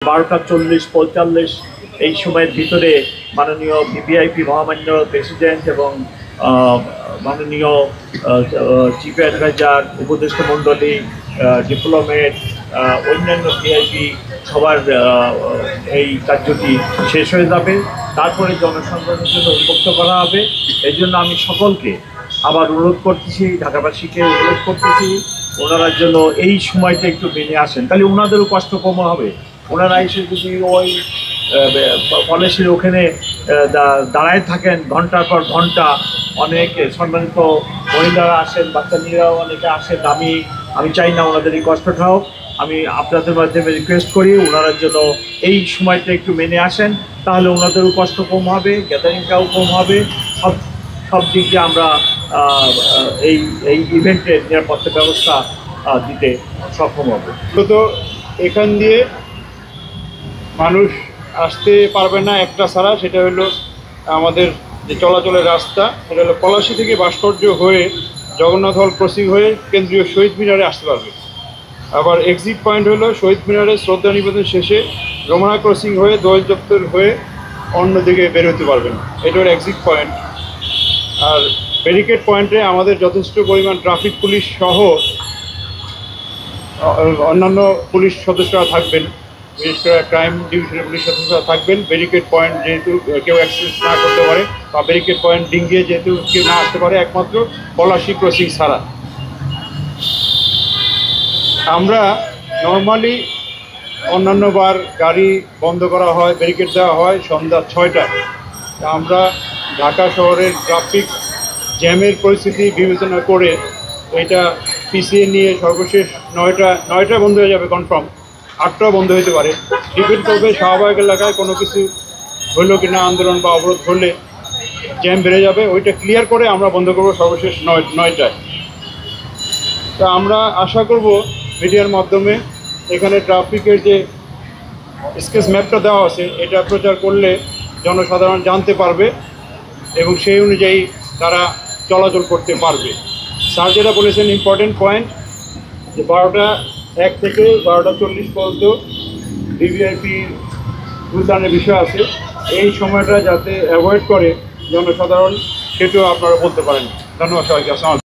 12:40-45 এই সময়ের ভিতরে মাননীয় ভিভিআইপি মহামান্য প্রেসিডেন্ট এবং মাননীয় চিফ অ্যাডভাইজার, উপদেষ্টা মণ্ডলী, ডিপ্লোমেট, অন্যান্য ভিআইপি সবার এই কার্যটি শেষ হয়ে যাবে। তারপরে জনসাধারণের জন্য উন্মুক্ত করা হবে। এই জন্য আমি সকলকে আবার অনুরোধ করতেছি, ঢাকাবাসীকে অনুরোধ করতেছি, ওনারা যেন এই সময়টা একটু মেনে আসেন, তাহলে ওনাদেরও কষ্ট কম হবে। ওনারা এসে যদি ওই কলেজের ওখানে দাঁড়ায় থাকেন ঘন্টার পর ঘন্টা, অনেক সম্মানিত মহিলারা আসেন, বাচ্চা মেয়েরাও অনেকে আসেন, আমি চাই না ওনাদের এই কষ্টটা হোক। আমি আপনাদের মাধ্যমে রিকোয়েস্ট করি ওনারা যেন এই সময়টা একটু মেনে আসেন, তাহলে ওনাদেরও কষ্ট কম হবে, গ্যাদারিংটাও কম হবে, সব দিক দিয়ে আমরা এই ইভেন্টের নিরাপত্তা ব্যবস্থা দিতে সক্ষম হবে। তো এখান দিয়ে মানুষ আসতে পারবে না একটা ছাড়া, সেটা হলো আমাদের যে চলাচলের রাস্তা, সেটা হলো পলাশী থেকে ভাস্কর্য হয়ে জগন্নাথ হল ক্রসিং হয়ে কেন্দ্রীয় শহীদ মিনারে আসতে পারবে। আবার এক্সিট পয়েন্ট হলো শহীদ মিনারে শ্রদ্ধা নিবেদন শেষে রমনা ক্রসিং হয়ে দোয়েল দপ্তর হয়ে অন্যদিকে বের হতে পারবেন। এটা হলো এক্সিট পয়েন্ট। আর ব্যারিকেড পয়েন্টে আমাদের যথেষ্ট পরিমাণ ট্রাফিক পুলিশ সহ অন্যান্য পুলিশ সদস্যরা থাকবেন, বিশেষ করে ক্রাইম ডিভিশনের পুলিশ সদস্যরা থাকবেন। ব্যারিকেড পয়েন্ট যেহেতু কেউ অ্যাক্সেস না করতে পারে, বা ব্যারিকেড পয়েন্ট ডিঙ্গিয়ে যেহেতু কেউ না আসতে পারে একমাত্র পলাশী ক্রসিং ছাড়া। আমরা নর্মালি অন্যান্য বার গাড়ি বন্ধ করা হয়, ব্যারিকেড দেওয়া হয় সন্ধ্যা 6টায়। আমরা ঢাকা শহরের ট্রাফিক জ্যামের পরিস্থিতি বিবেচনা করে এটা পিছিয়ে নিয়ে সর্বশেষ 9টা বন্ধ হয়ে যাবে কনফার্ম, 8টাও বন্ধ হতে পারে, ডিপেন্ড করবে শাহবাগ এলাকায় কোনো কিছু হলো কি না, আন্দোলন বা অবরোধ হলে জ্যাম বেড়ে যাবে, ওইটা ক্লিয়ার করে আমরা বন্ধ করবো সর্বশেষ 9টায়। তা আমরা আশা করব মিডিয়ার মাধ্যমে এখানে ট্রাফিকের যে স্কেচ ম্যাপটা দেওয়া আছে এটা প্রচার করলে জনসাধারণ জানতে পারবে এবং সেই অনুযায়ী তারা চলাচল করতে পারবে। স্যার যেটা বলেছেন ইম্পর্টেন্ট পয়েন্ট, যে 12:01 থেকে 12:40 পর্যন্ত ভিভিআইপি রুলদানের বিষয় আছে, এই সময়টা যাতে অ্যাভয়েড করে জনসাধারণ, সেটাও আপনারা বলতে পারেন। ধন্যবাদ সবাইকে। আসসালাম।